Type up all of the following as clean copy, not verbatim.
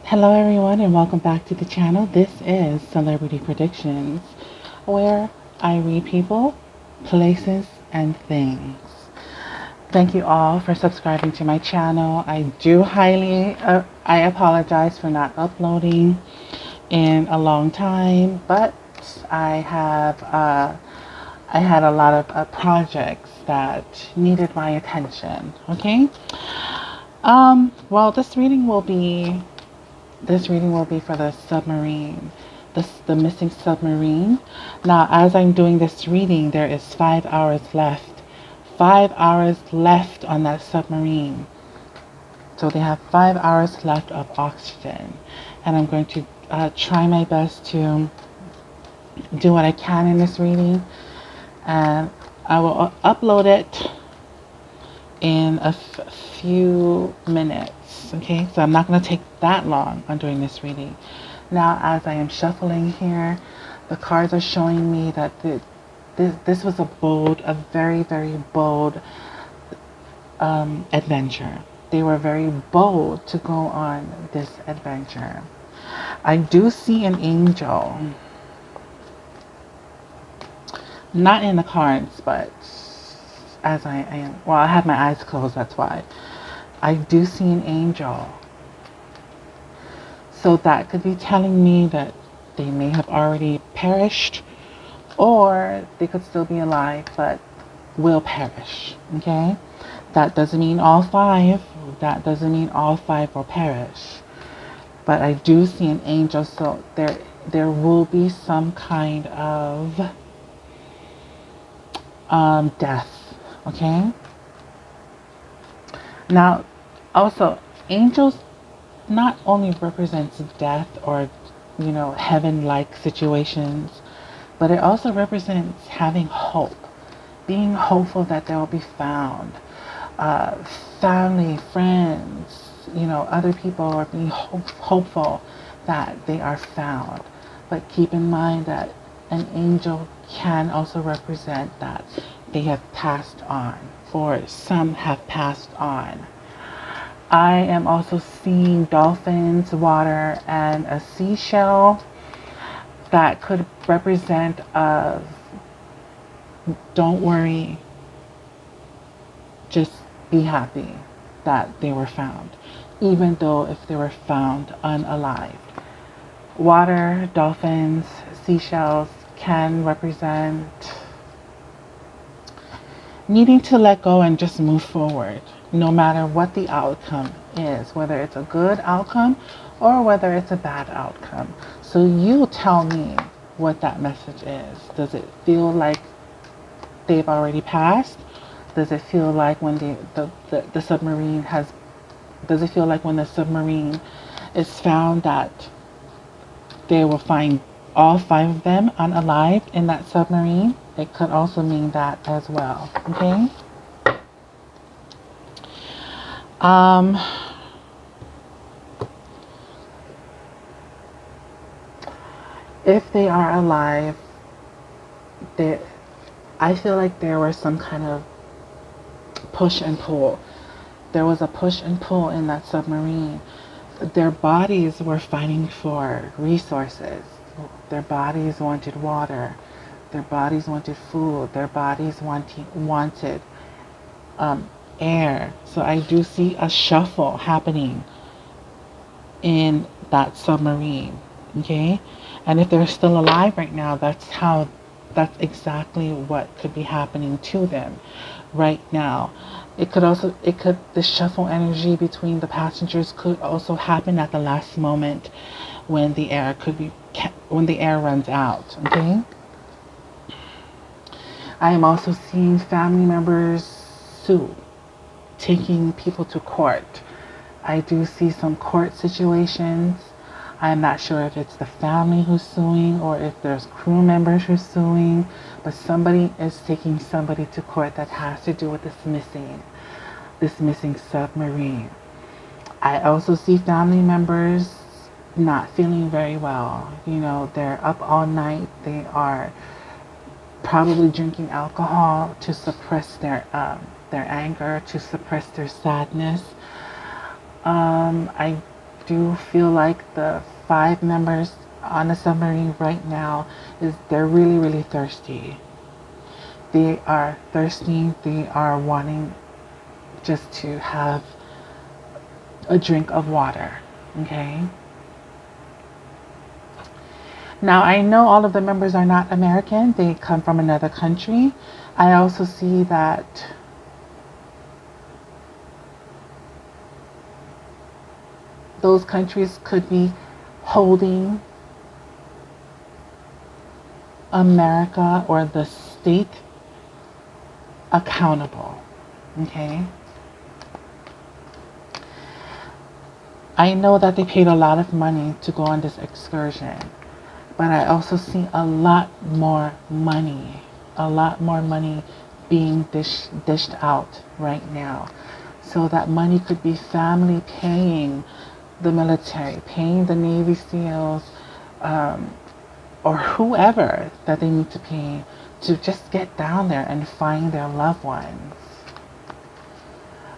Hello everyone and welcome back to the channel. This is Celebrity Predictions, where I read people, places, and things. Thank you all for subscribing to my channel. I apologize for not uploading in a long time, but I had a lot of projects that needed my attention. Okay. Well, this reading will be for the submarine, the missing submarine. Now, as I'm doing this reading, there is 5 hours left. 5 hours left on that submarine. So they have 5 hours left of oxygen. And I'm going to try my best to do what I can in this reading. And I will upload it in a few minutes. Okay, so I'm not going to take that long on doing this reading. Now, as I am shuffling here, the cards are showing me that this was a very, very bold adventure. They were very bold to go on this adventure. I do see an angel. Not in the cards, but as I am, well, I have my eyes closed, that's why. I do see an angel. So that could be telling me that they may have already perished, or they could still be alive but will perish. Okay? That doesn't mean all five. That doesn't mean all five will perish. But I do see an angel, so there will be some kind of death. Okay? Now, also, angels not only represents death or, heaven-like situations, but it also represents having hope, being hopeful that they will be found. Family, friends, other people are being hopeful that they are found. But keep in mind that an angel can also represent that they have passed on, or some have passed on. I am also seeing dolphins, water, and a seashell that could represent don't worry, just be happy that they were found, even though if they were found unalived. Water, dolphins, seashells can represent needing to let go and just move forward, no matter what the outcome is, whether it's a good outcome or whether it's a bad outcome. So you tell me what that message is. Does it feel like they've already passed? Does it feel like when the submarine has, does it feel like when the submarine is found that they will find all five of them unalived in that submarine? It could also mean that as well. Okay. If they are alive, I feel like there was some kind of push and pull. There was a push and pull in that submarine. Their bodies were fighting for resources. Their bodies wanted water. Their bodies wanted food. Their bodies wanted air. So I do see a shuffle happening in that submarine. Okay? And if they're still alive right now, that's exactly what could be happening to them right now. The shuffle energy between the passengers could also happen at the last moment when the air runs out. Okay. I am also seeing family members sue, taking people to court. I do see some court situations. I'm not sure if it's the family who's suing or if there's crew members who's suing, but somebody is taking somebody to court that has to do with this missing submarine. I also see family members not feeling very well. They're up all night. They are probably drinking alcohol to suppress their anger, to suppress their sadness. I do feel like the 5 members on the submarine right now they're really, really thirsty. They are thirsty. They are wanting just to have a drink of water. Okay. Now, I know all of the members are not American. They come from another country. I also see that those countries could be holding America or the state accountable. Okay. I know that they paid a lot of money to go on this excursion, but I also see a lot more money being dished out right now. So that money could be family paying the military, paying the Navy SEALs, or whoever that they need to pay to just get down there and find their loved ones.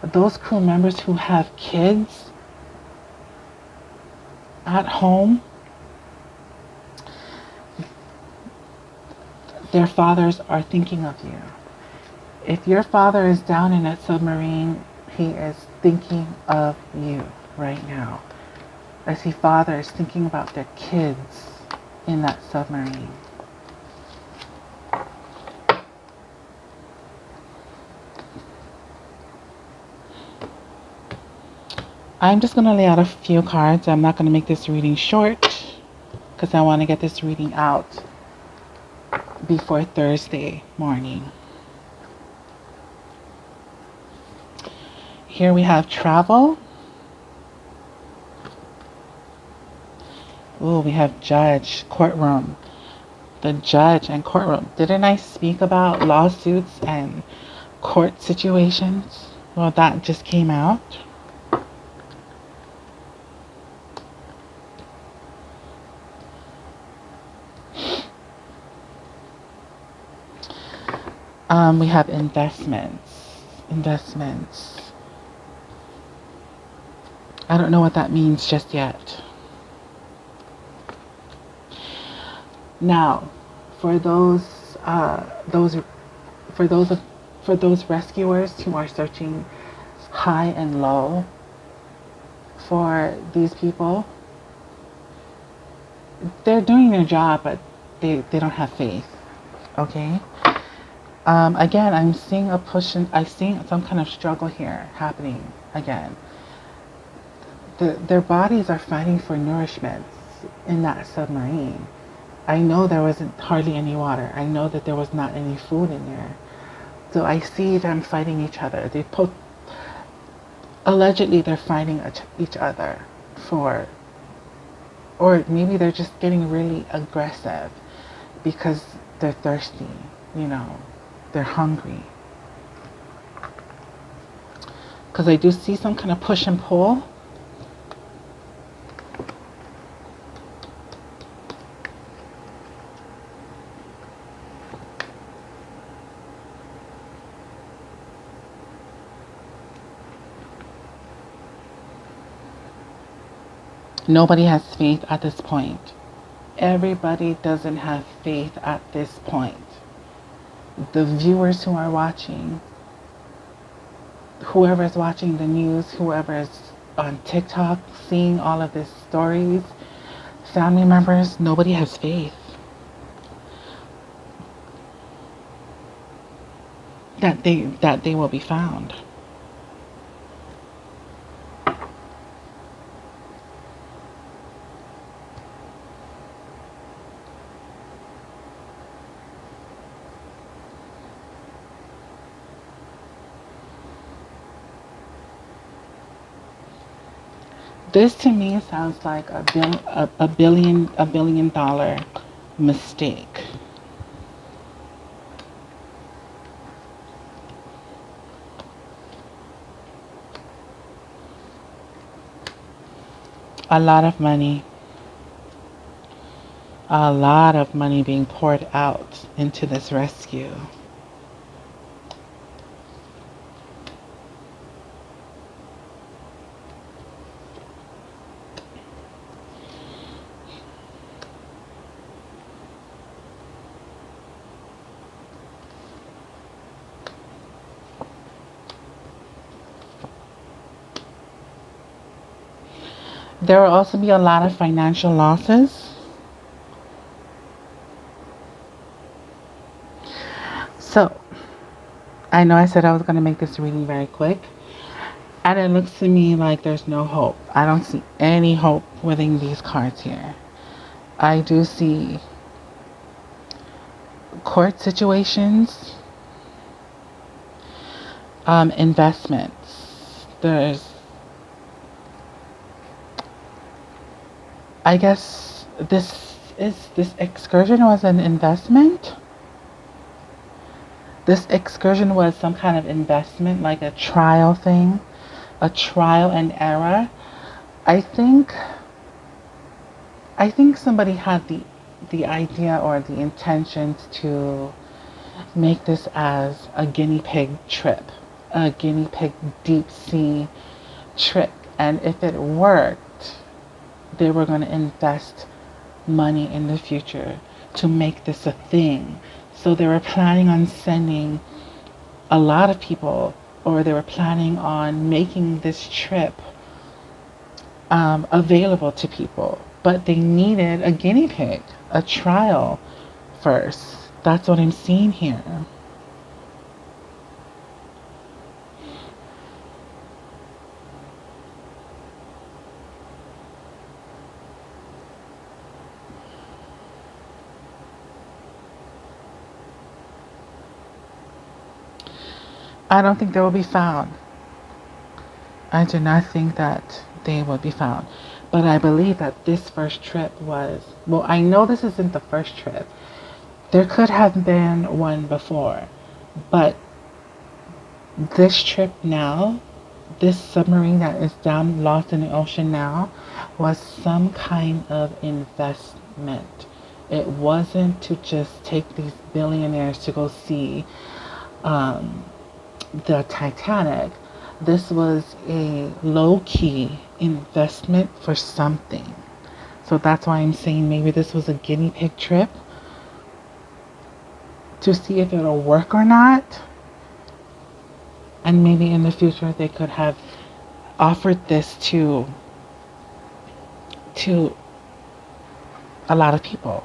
Those crew members who have kids at home, their fathers are thinking of you. If your father is down in that submarine, he is thinking of you right now. I see fathers thinking about their kids in that submarine. I'm just going to lay out a few cards. I'm not going to make this reading short because I want to get this reading out before Thursday morning. Here we have travel. Ooh, we have judge, courtroom. The judge and courtroom. Didn't I speak about lawsuits and court situations? Well, that just came out. We have investments. I don't know what that means just yet. Now, for those rescuers who are searching high and low for these people, they're doing their job, but they don't have faith. Okay. Again, I'm seeing a push, and I'm seeing some kind of struggle here happening again. Their bodies are fighting for nourishment in that submarine. I know there wasn't hardly any water. I know that there was not any food in there. So I see them fighting each other. Allegedly they're fighting each other for, or maybe they're just getting really aggressive because they're thirsty, they're hungry. Because I do see some kind of push and pull. Nobody has faith at this point. Everybody doesn't have faith at this point. The viewers who are watching, whoever is watching the news, whoever is on TikTok seeing all of these stories, family members, nobody has faith that they will be found. This to me sounds like a billion dollar mistake. A lot of money being poured out into this rescue. There will also be a lot of financial losses. So, I know I said I was going to make this reading very quick, and it looks to me like there's no hope. I don't see any hope within these cards here. I do see court situations, investments. I guess this excursion was an investment. This excursion was some kind of investment, like a trial thing, a trial and error. I think I think somebody had the idea or the intentions to make this as a guinea pig trip, a guinea pig deep sea trip. And if it worked, they were going to invest money in the future to make this a thing. So they were planning on sending a lot of people, or they were planning on making this trip available to people. But they needed a guinea pig, a trial first. That's what I'm seeing here. I don't think they will be found. I do not think that they will be found. But I believe that this first trip was, well, I know this isn't the first trip. There could have been one before. But this trip now, this submarine that is down lost in the ocean now, was some kind of investment. It wasn't to just take these billionaires to go see the Titanic. This was a low-key investment for something. So that's why I'm saying maybe this was a guinea pig trip to see if it'll work or not. And maybe in the future they could have offered this to a lot of people.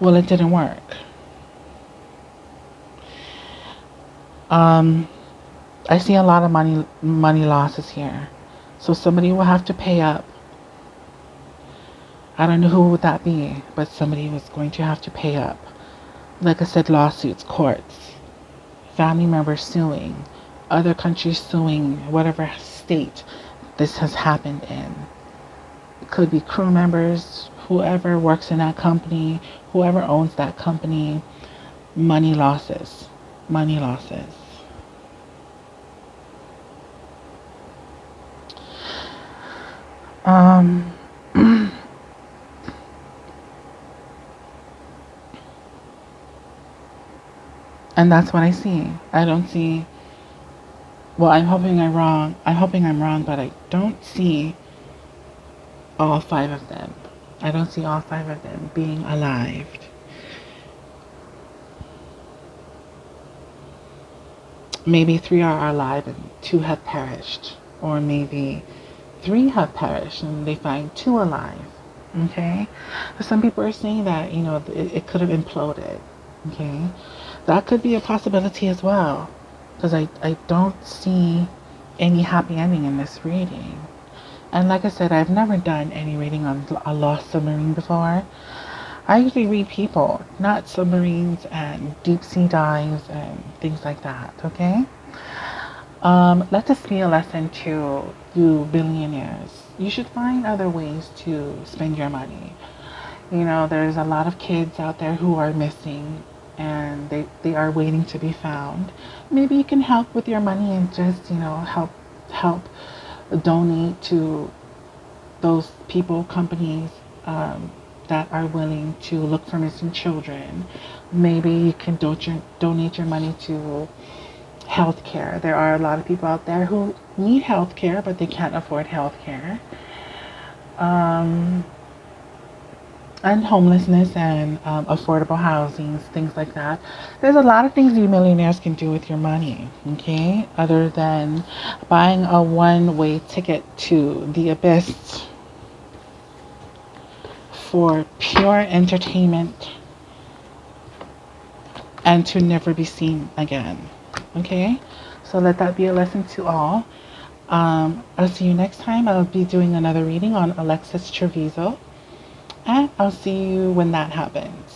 Well, it didn't work. I see a lot of money losses here. So somebody will have to pay up. I don't know who would that be, but somebody was going to have to pay up. Like I said, lawsuits, courts, family members suing, other countries suing whatever state this has happened in. It could be crew members, whoever works in that company, whoever owns that company. Money losses. Money losses. And that's what I see. I don't see, well, I'm hoping I'm wrong. I'm hoping I'm wrong, but I don't see all 5 of them. I don't see all 5 of them being alive. Maybe 3 are alive and 2 have perished. Or maybe 3 have perished and they find 2 alive. Okay? Some people are saying that, it could have imploded. Okay? That could be a possibility as well. Because I don't see any happy ending in this reading. And like I said, I've never done any reading on a lost submarine before. I usually read people, not submarines and deep sea dives and things like that, okay? Let this be a lesson to you billionaires. You should find other ways to spend your money. There's a lot of kids out there who are missing and they are waiting to be found. Maybe you can help with your money and just, help donate to those people, companies that are willing to look for missing children. Maybe you can donate your money to healthcare. There are a lot of people out there who need healthcare, but they can't afford healthcare. and homelessness and affordable housings, things like that. There's a lot of things you millionaires can do with your money, okay? Other than buying a one-way ticket to the abyss for pure entertainment and to never be seen again, okay? So let that be a lesson to all. I'll see you next time. I'll be doing another reading on Alexis Treviso, and I'll see you when that happens.